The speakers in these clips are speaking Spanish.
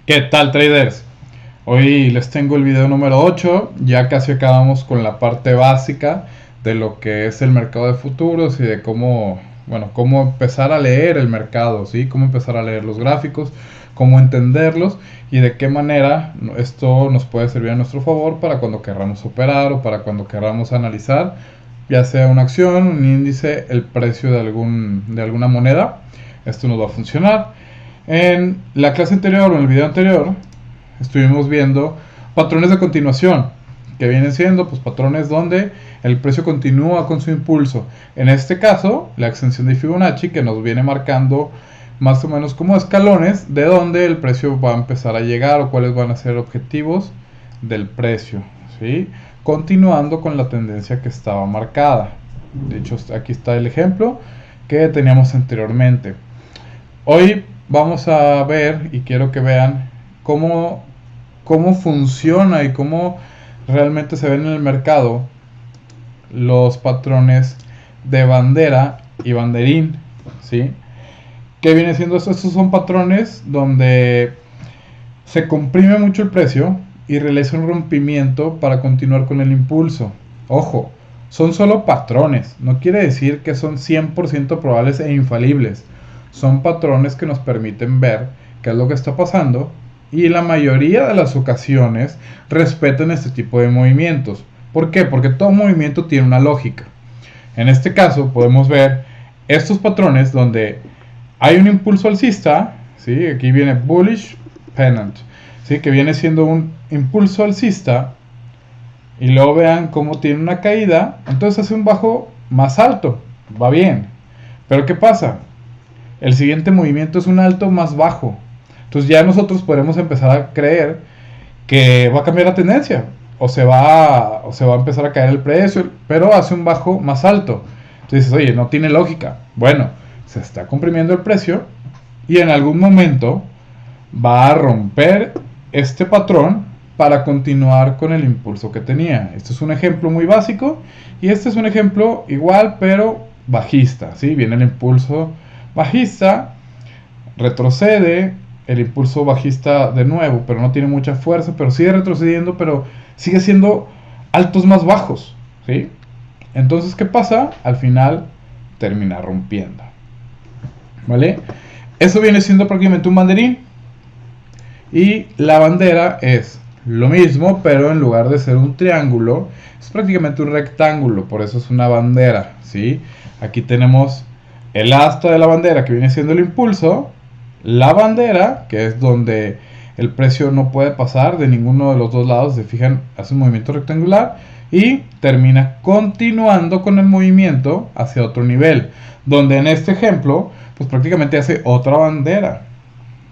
¿Qué tal, traders? Hoy les tengo el video número 8. Ya casi acabamos con la parte básica de lo que es el mercado de futuros y de cómo empezar a leer el mercado, ¿sí? Cómo empezar a leer los gráficos, cómo entenderlos y de qué manera esto nos puede servir a nuestro favor para cuando querramos operar o para cuando querramos analizar, ya sea una acción, un índice, el precio de alguna moneda. Esto nos va a funcionar. En la clase anterior o en el video anterior estuvimos viendo patrones de continuación, que vienen siendo pues patrones donde el precio continúa con su impulso. En este caso, la extensión de Fibonacci, que nos viene marcando más o menos como escalones de donde el precio va a empezar a llegar o cuáles van a ser objetivos del precio, ¿sí? Continuando con la tendencia que estaba marcada. De hecho, aquí está el ejemplo que teníamos anteriormente. Hoy vamos a ver y quiero que vean cómo funciona y cómo realmente se ven en el mercado los patrones de bandera y banderín, ¿sí? ¿Qué viene siendo esto? Estos son patrones donde se comprime mucho el precio y realiza un rompimiento para continuar con el impulso. Ojo, son solo patrones, no quiere decir que son 100% probables e infalibles. Son patrones que nos permiten ver qué es lo que está pasando y la mayoría de las ocasiones respetan este tipo de movimientos. ¿Por qué? Porque todo movimiento tiene una lógica. En este caso podemos ver estos patrones donde hay un impulso alcista, ¿sí? Aquí viene bullish pennant, ¿sí? Que viene siendo un impulso alcista y luego vean cómo tiene una caída, entonces hace un bajo más alto, va bien. Pero ¿qué pasa? El siguiente movimiento es un alto más bajo. Entonces ya nosotros podemos empezar a creer que va a cambiar la tendencia. O se va a empezar a caer el precio, pero hace un bajo más alto. Entonces dices, oye, no tiene lógica. Bueno, se está comprimiendo el precio y en algún momento va a romper este patrón para continuar con el impulso que tenía. Este es un ejemplo muy básico y este es un ejemplo igual pero bajista, ¿sí? Viene el impulso bajista, retrocede, el impulso bajista de nuevo, pero no tiene mucha fuerza, pero sigue retrocediendo, pero sigue siendo altos más bajos, ¿sí? Entonces, ¿qué pasa? Al final termina rompiendo, ¿vale? Eso viene siendo prácticamente un banderín y la bandera es lo mismo, pero en lugar de ser un triángulo, es prácticamente un rectángulo, por eso es una bandera, ¿sí? Aquí tenemos el asta de la bandera que viene siendo el impulso, la bandera que es donde el precio no puede pasar de ninguno de los dos lados, se fijan, hace un movimiento rectangular y termina continuando con el movimiento hacia otro nivel, donde en este ejemplo pues prácticamente hace otra bandera,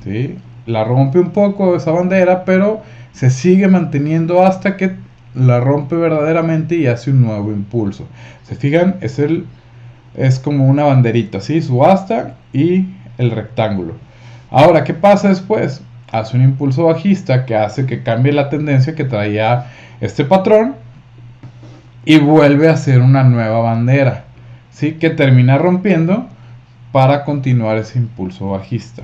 ¿sí? La rompe un poco esa bandera, pero se sigue manteniendo hasta que la rompe verdaderamente y hace un nuevo impulso. Se fijan, es como una banderita, ¿sí? Su asta y el rectángulo. Ahora, ¿qué pasa después? Hace un impulso bajista que hace que cambie la tendencia que traía este patrón y vuelve a hacer una nueva bandera, ¿sí? Que termina rompiendo para continuar ese impulso bajista.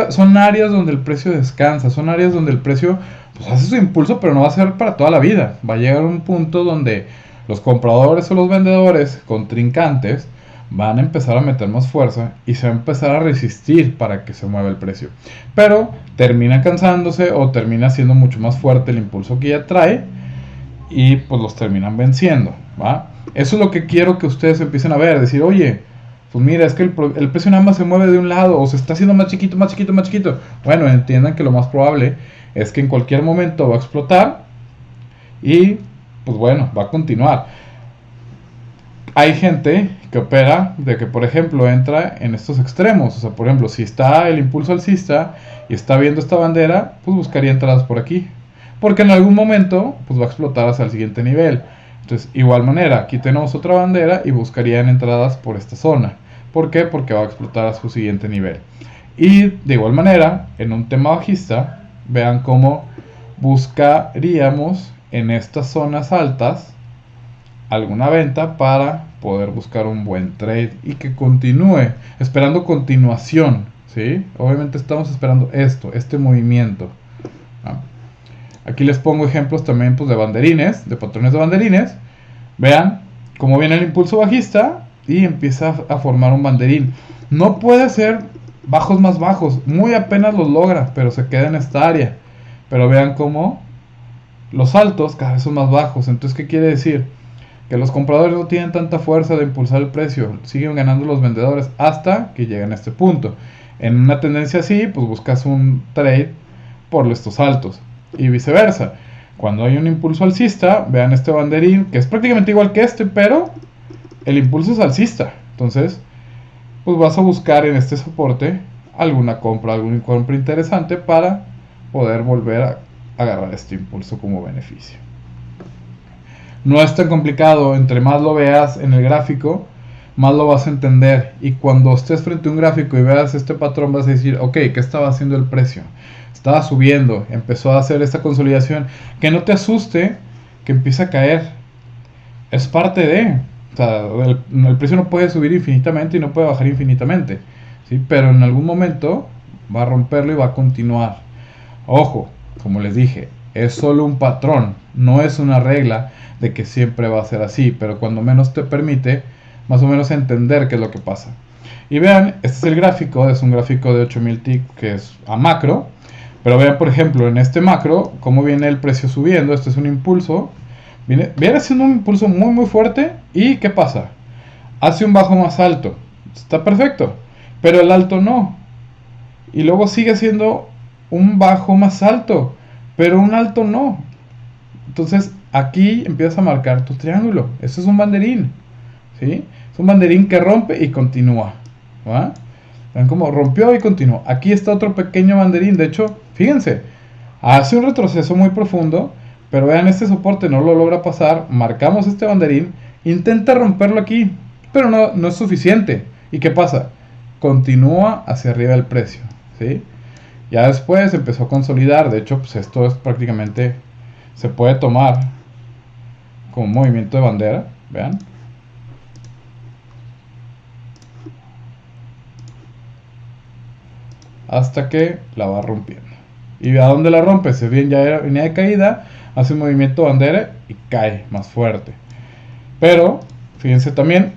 Son áreas donde el precio descansa, son áreas donde el precio pues, hace su impulso, pero no va a ser para toda la vida. Va a llegar a un punto donde los compradores o los vendedores contrincantes van a empezar a meter más fuerza y se va a empezar a resistir para que se mueva el precio. Pero termina cansándose o termina siendo mucho más fuerte el impulso que ya trae y pues los terminan venciendo, ¿va? Eso es lo que quiero que ustedes empiecen a ver, decir, oye, pues mira, es que el precio nada más se mueve de un lado o se está haciendo más chiquito, más chiquito, más chiquito. Bueno, entiendan que lo más probable es que en cualquier momento va a explotar y pues bueno, va a continuar. Hay gente que opera de que, por ejemplo, entra en estos extremos. O sea, por ejemplo, si está el impulso alcista y está viendo esta bandera, pues buscaría entradas por aquí. Porque en algún momento, pues va a explotar hacia el siguiente nivel. Entonces, igual manera, aquí tenemos otra bandera y buscarían entradas por esta zona. ¿Por qué? Porque va a explotar a su siguiente nivel. Y de igual manera, en un tema bajista, vean cómo buscaríamos en estas zonas altas alguna venta para poder buscar un buen trade y que continúe, esperando continuación, ¿sí? Obviamente estamos esperando este movimiento. ¿No? Aquí les pongo ejemplos también pues, de banderines, de patrones de banderines. Vean cómo viene el impulso bajista y empieza a formar un banderín. No puede ser bajos más bajos, muy apenas los logra, pero se queda en esta área. Pero vean cómo los altos cada vez son más bajos. Entonces, ¿qué quiere decir? Que los compradores no tienen tanta fuerza de impulsar el precio, siguen ganando los vendedores hasta que llegan a este punto. En una tendencia así, pues buscas un trade por estos altos y viceversa. Cuando hay un impulso alcista, vean este banderín que es prácticamente igual que este, pero el impulso es alcista. Entonces, pues vas a buscar en este soporte alguna compra interesante para poder volver a agarrar este impulso como beneficio. No es tan complicado, entre más lo veas en el gráfico, más lo vas a entender. Y cuando estés frente a un gráfico y veas este patrón, vas a decir, ok, ¿qué estaba haciendo el precio? Estaba subiendo, empezó a hacer esta consolidación. Que no te asuste que empiece a caer. Es parte de... O sea, el precio no puede subir infinitamente y no puede bajar infinitamente, ¿sí? Pero en algún momento va a romperlo y va a continuar. Ojo, como les dije, es solo un patrón, no es una regla de que siempre va a ser así, pero cuando menos te permite más o menos entender qué es lo que pasa. Y vean, este es el gráfico, es un gráfico de 8000 tick que es a macro, pero vean por ejemplo en este macro cómo viene el precio subiendo. Este es un impulso, viene haciendo un impulso muy fuerte y ¿qué pasa? Hace un bajo más alto, está perfecto, pero el alto no, y luego sigue haciendo un bajo más alto, pero un alto no. Entonces aquí empiezas a marcar tu triángulo. Esto es un banderín, ¿sí? Es un banderín que rompe y continúa, ¿va? Ven cómo rompió y continuó. Aquí está otro pequeño banderín. De hecho, fíjense, hace un retroceso muy profundo, pero vean, este soporte no lo logra pasar. Marcamos este banderín, intenta romperlo aquí, pero no es suficiente. ¿Y qué pasa? Continúa hacia arriba el precio, ¿sí? Ya después empezó a consolidar. De hecho, pues esto es prácticamente, se puede tomar como movimiento de bandera. Vean. Hasta que la va rompiendo. ¿Y a dónde la rompe? Se bien, ya venía de caída, hace un movimiento de bandera y cae más fuerte. Pero, fíjense también,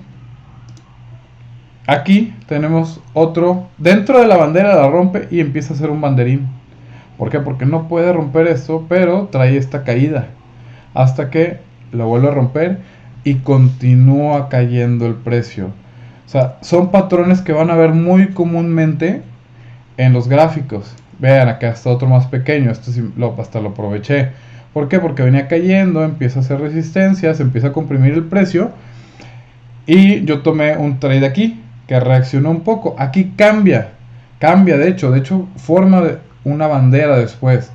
aquí tenemos otro, dentro de la bandera la rompe y empieza a hacer un banderín. ¿Por qué? Porque no puede romper esto, pero trae esta caída. Hasta que lo vuelve a romper y continúa cayendo el precio. O sea, son patrones que van a ver muy comúnmente en los gráficos. Vean, acá está otro más pequeño. Este sí hasta lo aproveché. ¿Por qué? Porque venía cayendo, empieza a hacer resistencia, se empieza a comprimir el precio. Y yo tomé un trade aquí que reaccionó un poco. Aquí cambia de hecho forma una bandera después.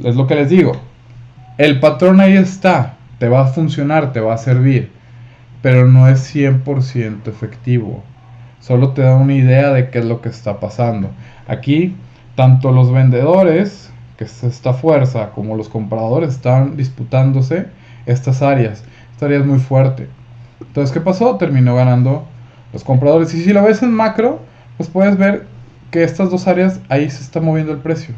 Es lo que les digo. El patrón ahí está, te va a funcionar, te va a servir, pero no es 100% efectivo. Solo te da una idea de qué es lo que está pasando. Aquí, tanto los vendedores, que es esta fuerza, como los compradores están disputándose estas áreas. Esta área es muy fuerte. Entonces, ¿qué pasó? Terminó ganando los compradores. Y si lo ves en macro, pues puedes ver que estas dos áreas, ahí se está moviendo el precio.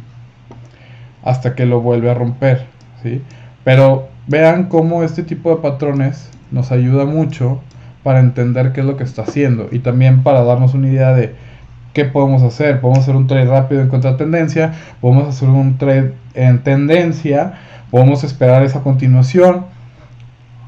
Hasta que lo vuelve a romper, ¿sí? Pero vean cómo este tipo de patrones nos ayuda mucho para entender qué es lo que está haciendo. Y también para darnos una idea de qué podemos hacer. Podemos hacer un trade rápido en contratendencia. Podemos hacer un trade en tendencia. Podemos esperar esa continuación.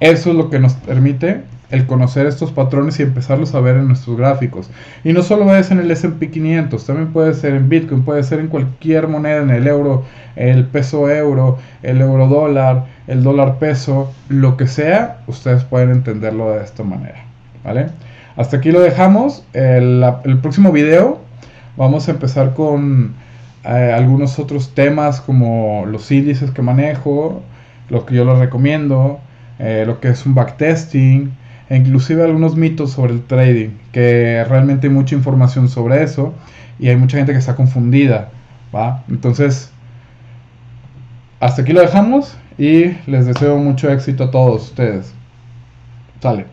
Eso es lo que nos permite el conocer estos patrones y empezarlos a ver en nuestros gráficos. Y no solo es en el S&P 500, también puede ser en Bitcoin, puede ser en cualquier moneda, en el euro, el peso euro, el euro dólar, el dólar peso, lo que sea, ustedes pueden entenderlo de esta manera, ¿vale? Hasta aquí lo dejamos. El próximo video vamos a empezar con algunos otros temas como los índices que manejo, lo que yo les recomiendo, lo que es un backtesting, e inclusive algunos mitos sobre el trading, que realmente hay mucha información sobre eso y hay mucha gente que está confundida, ¿va? Entonces, hasta aquí lo dejamos y les deseo mucho éxito a todos ustedes. Sale.